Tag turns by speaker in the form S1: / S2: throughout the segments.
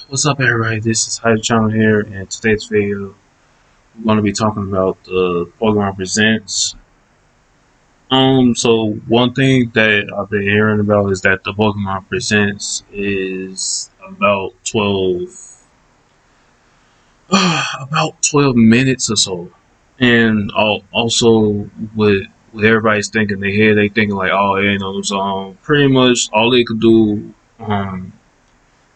S1: What's up, everybody? This is Hyde Channel here, and today's video we're going to be talking about the Pokemon Presents. So one thing that I've been hearing about is that the Pokemon Presents is about 12 minutes or so, and also with everybody's thinking in their head, they thinking like, oh, pretty much all they could do,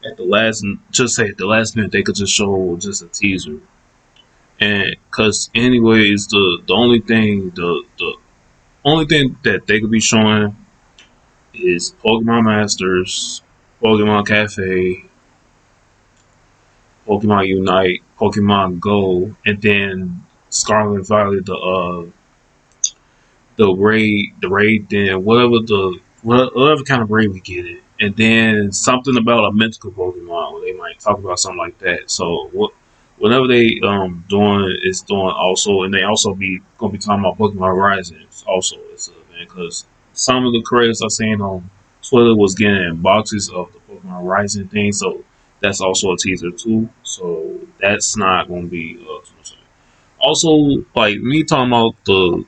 S1: at the last, just say at the last minute, they could just show just a teaser. And because anyways, the only thing that they could be showing is Pokemon Masters, Pokemon Cafe, Pokemon Unite, Pokemon Go, and then Scarlet and Violet, the raid, then whatever kind of raid we get it, and then something about a mythical Pokemon, where they might talk about something like that. So whatever they doing is doing also, and they also be gonna be talking about Pokemon Horizons also. It's an event because some of the creators I seen on Twitter was getting boxes of the Pokemon Horizon thing, so that's also a teaser too. So that's not gonna be too much. Also, like me talking about the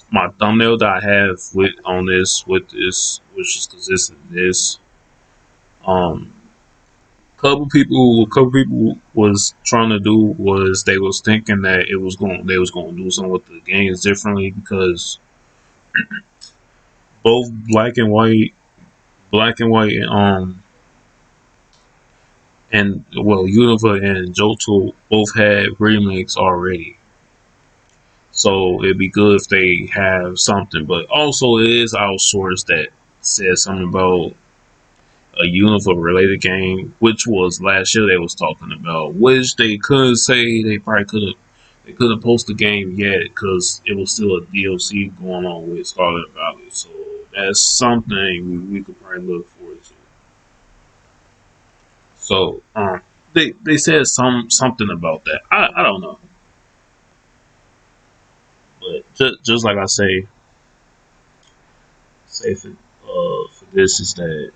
S1: my thumbnail that I have with this, which is consistent. This um couple people was trying to do was they was thinking that they was going to do something with the games differently because both black and white and well Unova and Johto both had remakes already. So it'd be good if they have something, but also it is outsourced that says something about a Unova related game, which was last year they was talking about, which they could say they couldn't post the game yet because it was still a DLC going on with Scarlet Valley. So that's something we could probably look forward to. So they said something about that. I don't know, but just like I say for this is that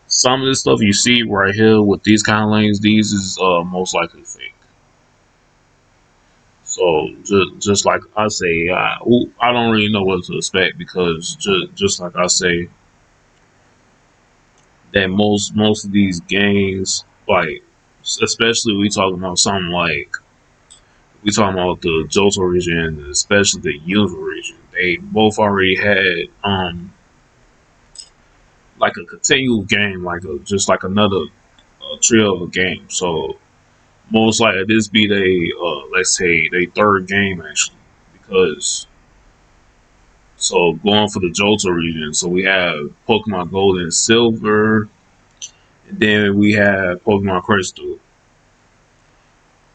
S1: some of the stuff you see right here with these kind of lanes, these is most likely fake. So just like I say, I don't really know what to expect because just like I say, that most of these games, like especially we talking about something like we talking about the Johto region, especially the Unova region, they both already had like a continual game, like a just like another trio of a game. So most likely this be they let's say they third game actually because so going for the Johto region, so we have Pokemon Gold and Silver, and then we have Pokemon Crystal,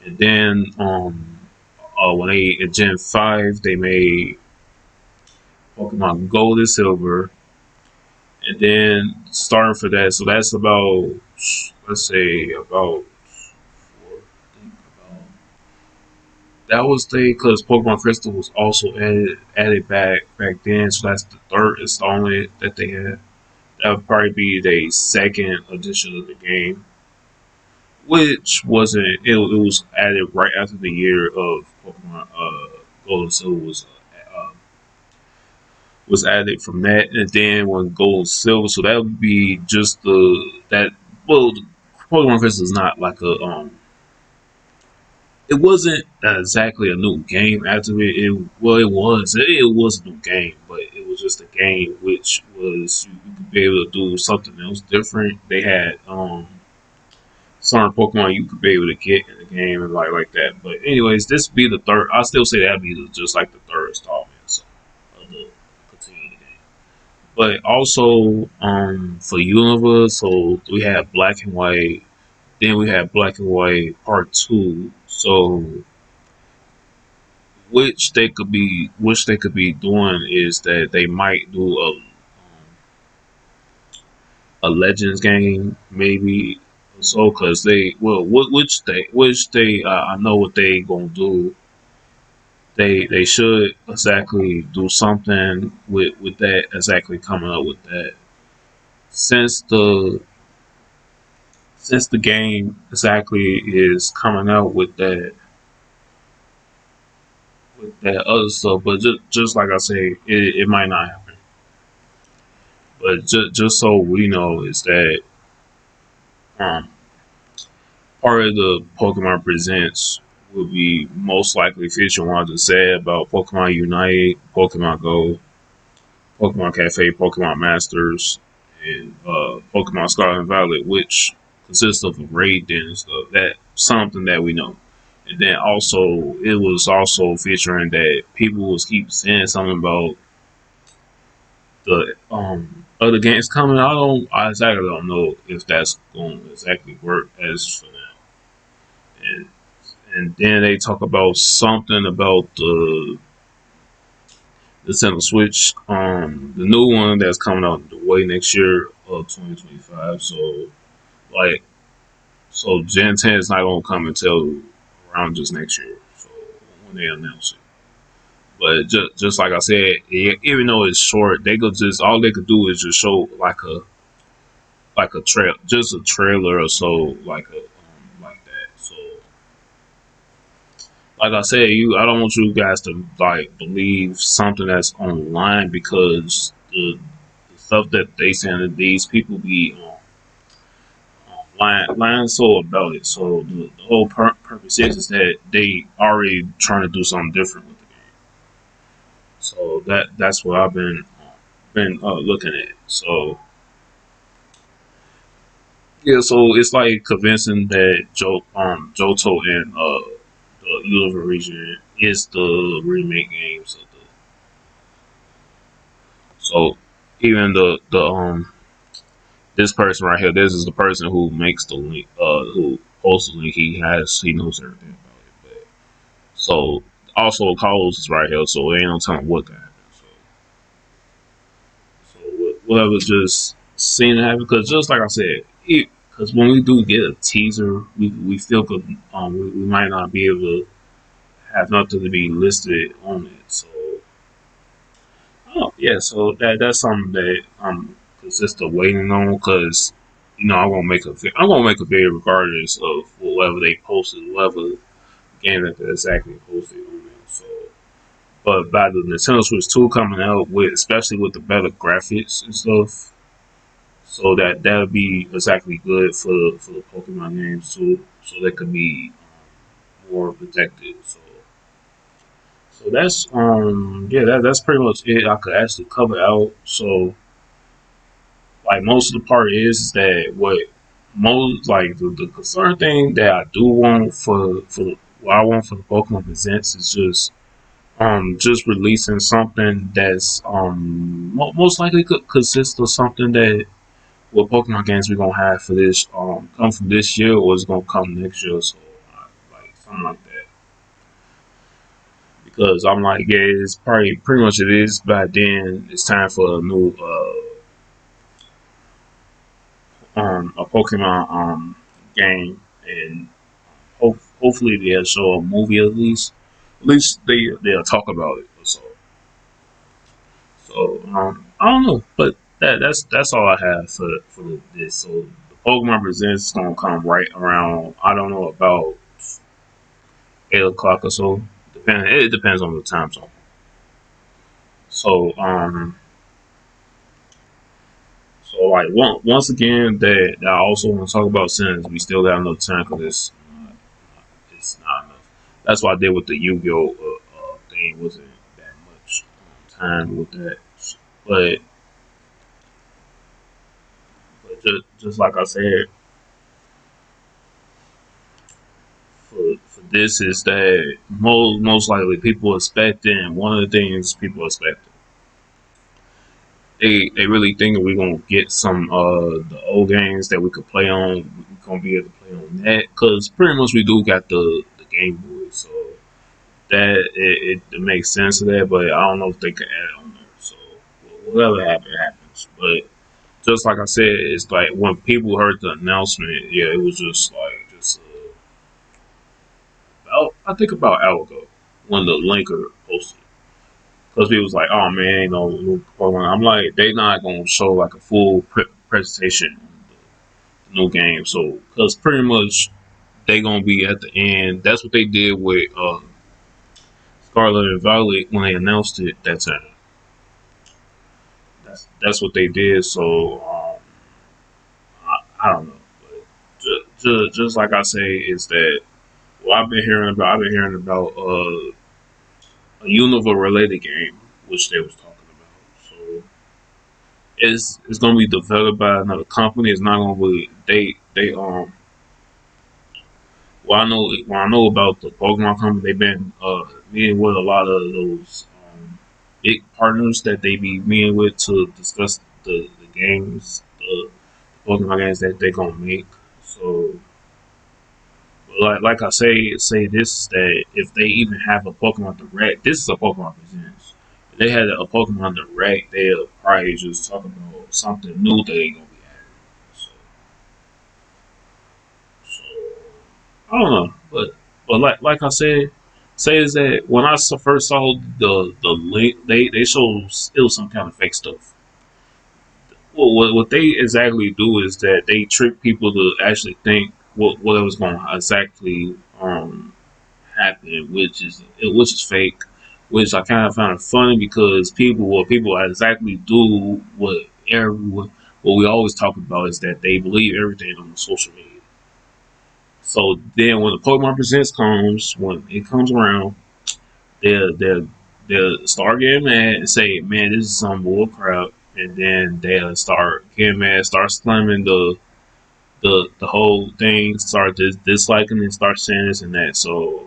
S1: and then when they in Gen 5 they made Pokemon Gold and Silver, and then starting for that, so that's about let's say about that was the because Pokemon Crystal was also added back then, so that's the third installment that they had. That would probably be the second edition of the game, which wasn't it was added right after the year of Pokemon Gold and Silver was added from that, and then when Gold and Silver, so that would be just the that well, Pokemon Crystal is not like a it wasn't exactly a new game after it. It was a new game, but it was just a game which was you could be able to do something else different. They had certain Pokemon you could be able to get in the game and like that. But anyways, this be the third. I still say that'd be just like the third installment so, of the continue the game. But also for Unova, so we have Black and White. Then we have Black and White Part Two. So which they could be doing is that they might do a Legends game maybe so because they well which they I know what they gonna do. They should exactly do something with that exactly coming up with that since the since the game exactly is coming out with that other stuff. But just like I say, it might not happen. But just so we know is that um, part of the Pokemon Presents will be most likely featuring what I just said about Pokemon Unite, Pokemon Go, Pokemon Cafe, Pokemon Masters, and Pokemon Scarlet and Violet, which consists of a raid den and stuff. That's something that we know. And then also, it was also featuring that people was keep saying something about the other games coming. I exactly don't know if that's going to exactly work as for now. And then they talk about something about the Nintendo Switch, the new one that's coming out the way next year of 2025. So like, so Gen 10 is not gonna come until around just next year. So when they announce it, but just like I said, even though it's short, they could just all they could do is just show like a trail, just a trailer or so, like that. So like I said, I don't want you guys to like believe something that's online because the stuff that they saying that these people be lying so about it. So the whole purpose is that they already trying to do something different with the game. So that's what I've been looking at. So yeah, so it's like convincing that Johto and the Unova region is the remake games of the. So even the this person right here, this is the person who makes the link, who posts the link. He knows everything about it. But so also Carlos is right here, so they ain't no telling what can happen. So whatever just seen to happen, because just like I said, because when we do get a teaser, we feel good. We might not be able to have nothing to be listed on it. So oh yeah, so that's something that I'm consist of waiting on because I'm gonna make a video regardless of whatever they posted, whatever game that they exactly posted on there. So, but by the Nintendo Switch 2 coming out with, especially with the better graphics and stuff, so that'll be exactly good for the Pokemon games too, so they could be more protected. So that's yeah that's pretty much it. I could actually cover out. So like most of the part is that what most like the concern thing that I do want for what I want for the Pokemon Presents is just releasing something that's most likely could consist of something that what Pokemon games we're gonna have for this come from this year or is gonna come next year. So like something like that because I'm like yeah it's probably pretty much it is by then it's time for a new a Pokemon game, and hopefully they'll show a movie at least. At least they'll talk about it. So I don't know, but that's all I have for this. So the Pokemon Presents is gonna come right around. I don't know about 8 o'clock or so. It depends on the time zone. So so like once again that I also want to talk about since we still got enough time for this. It's not enough. That's what I did with the Yu-Gi-Oh thing. Wasn't that much time with that, but just like I said, for this is that most likely people expecting one of the things people expecting. They really thinking we're gonna get some the old games that we could play on. We're gonna be able to play on that because pretty much we do got the Game Boy, so that it makes sense to that. But I don't know if they can add on there. So whatever happens. But just like I said, it's like when people heard the announcement, yeah, it was just like I think about an hour ago when the linker posted. Because people was like, oh man, you know, I'm like, they not gonna show like a full presentation on new game. So because pretty much they gonna be at the end. That's what they did with Scarlet and Violet when they announced it that time. That's what they did. So I don't know. But just like I say, is that what I've been hearing about a Unova related game, which they was talking about. So it's gonna be developed by another company. It's not gonna be they what I know about the Pokemon company, they've been meeting with a lot of those big partners that they be meeting with to discuss the games, the Pokemon games that they gonna make. So like I say this that if they even have a Pokemon Direct, this is a Pokemon Presents. If they had a Pokemon Direct, they'll probably just talk about something new that they gonna be adding. So I don't know, but like I said, say is that when I first saw the link, they showed it was some kind of fake stuff. Well, what they exactly do is that they trick people to actually think what was going to exactly happen, which is fake. Which I kind of found it funny because people exactly do what we always talk about is that they believe everything on social media. So then when the Pokemon Presents comes, when it comes around, they'll start getting mad and say, "Man, this is some bull crap," and then they'll start getting mad, start slamming the whole thing, start disliking and start saying this and that. So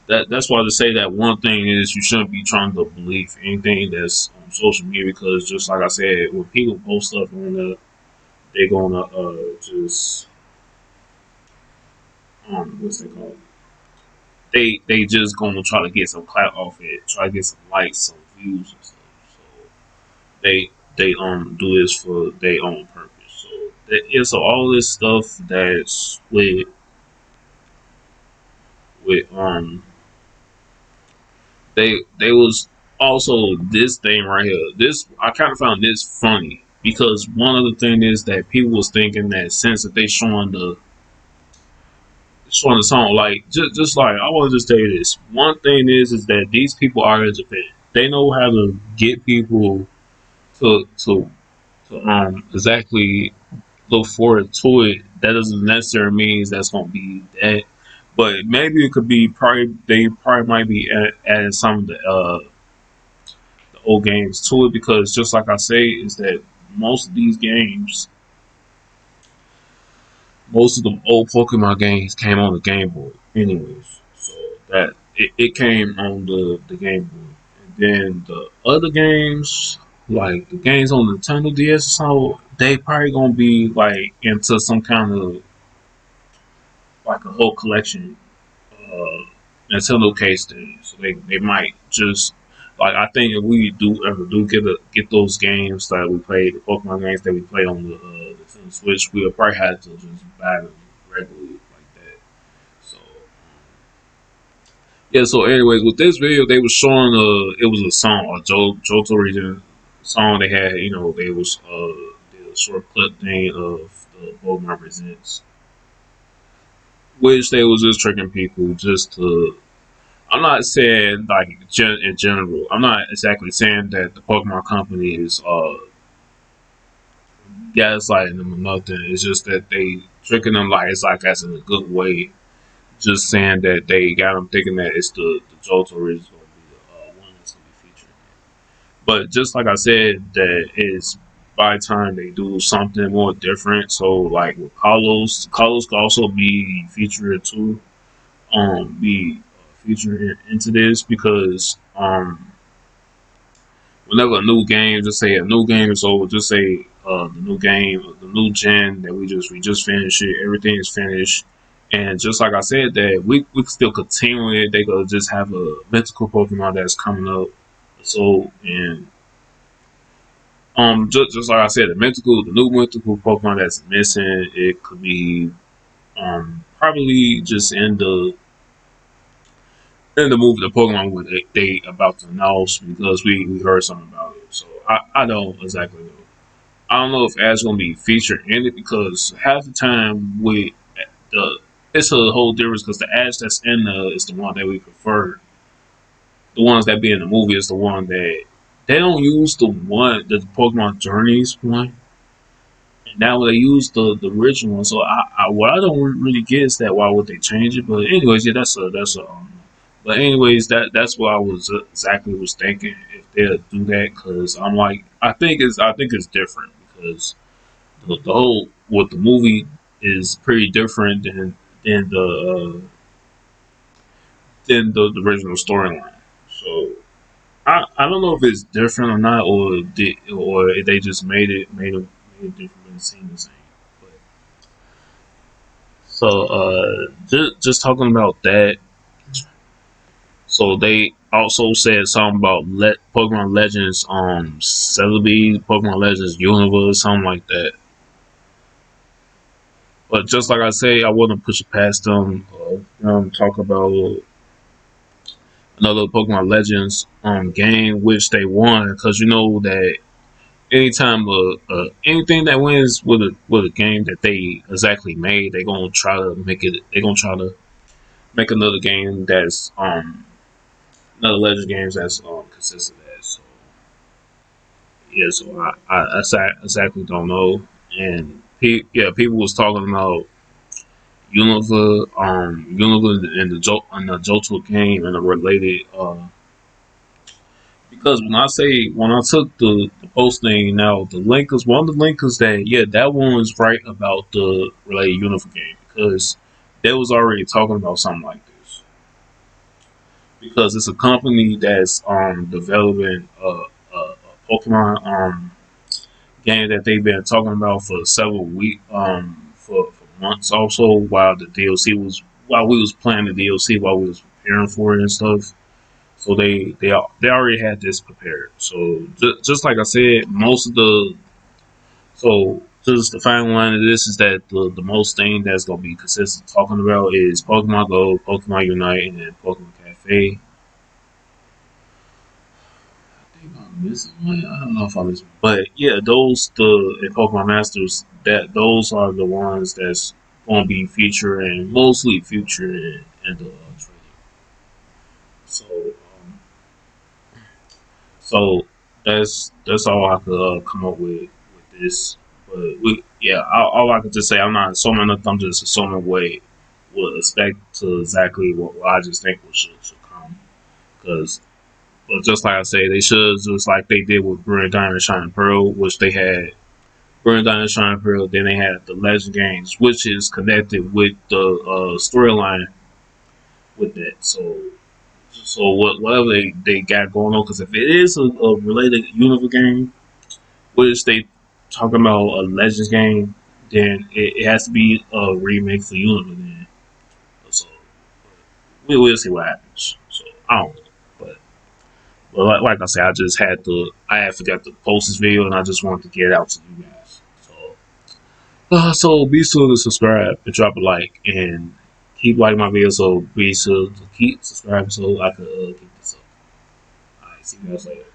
S1: that's why to say that one thing is you shouldn't be trying to believe anything that's on social media because just like I said, when people post stuff on they're gonna just what's they called? They just gonna try to get some clout off it, try to get some likes, some views and stuff. So they do this for their own purpose. So yeah, so all this stuff that's with they was also this thing right here. This I kind of found this funny because one of the thing is that people was thinking that since that they showing the song like just like I want to just tell you this. One thing is that these people are in Japan. They know how to get people to exactly look forward to it. That doesn't necessarily mean that's gonna be that. But maybe it could be probably they probably might be adding some of the old games to it because just like I say is that most of these games, most of the old Pokemon games came on the Game Boy, anyways. So that it came on the Game Boy, and then the other games, like the games on the Nintendo DS, so they probably gonna be like into some kind of like a whole collection Nintendo case thing. So they might just like I think if we do ever do get those games that we play, the Pokemon games that we play on the Nintendo Switch, we'll probably have to just buy them regularly like that. So yeah. So anyways, with this video, they was showing it was a song, a Johto region song. They had they was did a short clip thing of the Pokemon Presents, which they was just tricking people just to I'm not saying like in general. I'm not exactly saying that the Pokemon company is gaslighting them or nothing. It's just that they tricking them like it's like that's in a good way. Just saying that they got them thinking that it's the Johto is going to be the one that's going to be featured. But just like I said, that is by the time they do something more different. So like with Carlos could also be featured too. Be featured into this because whenever a new game, just say a new game is over, just say the new game, the new gen that we just finished it, everything is finished, and just like I said, that we could still continue it. They could just have a mythical Pokemon that's coming up, so and just like I said, the new mythical Pokemon that's missing, it could be probably just in the movie, the Pokemon movie they about to announce because we heard something about it. So I don't exactly know. I don't know if Ash gonna be featured in it because half the time with the it's a whole difference because the Ash that's in the is the one that we prefer. The ones that be in the movie is the one that they don't use the Pokemon Journeys one. And now they use the original one. So what I don't really get is that why would they change it? But anyways, yeah, that's a. But anyways, that's what I was exactly was thinking if they'll do that because I'm like I think it's different because the whole what the movie is pretty different than the original storyline. So I don't know if it's different or not, or if they just made it different, but it seemed the same. But so just talking about that. So they also said something about Pokemon Legends Celebi, Pokemon Legends Universe, something like that. But just like I say, I wouldn't push it past them. Talk about another Pokemon Legends game which they won because you know that anytime anything that wins with a game that they exactly made, they gonna try to make it. They gonna try to make another game that's another Legends games that's consistent as. So yeah, so exactly don't know. And people was talking about Unova and the Johto game and the related because when I took the posting now the link is one of the linkers that that one was right about the related Unova game because they was already talking about something like this because it's a company that's developing a Pokemon game that they've been talking about for several weeks for months also while the DLC was while we was playing the DLC while we was preparing for it and stuff. So they already had this prepared. So just like I said, most of the so just the final line of this is that the most thing that's gonna be consistent talking about is Pokemon Go, Pokemon Unite, and then Pokemon Cafe. I think I'm missing one. I don't know if I'm missing, but yeah, those the in Pokemon Masters that those are the ones that's gonna be featuring mostly featured in the trailer. So. So that's all I could come up with this. But all I could just say I'm not assuming nothing. I'm just assuming what would expect to exactly what I just think should come. Because, but just like I say, they should just like they did with Brilliant Diamond, Shining Pearl, which they had Brilliant Diamond, Shining Pearl. Then they had the Legend games, which is connected with the storyline with that. So whatever they got going on, because if it is a related Unova game, which they talking about a Legends game, then it has to be a remake for Unova. Then so we'll see what happens. So I don't know, but like I said, I had forgot to post this video, and I just wanted to get it out to you guys. So be sure to subscribe and drop a like and keep liking my videos. So be sure to keep subscribing so I can keep this up. All right, see you guys later.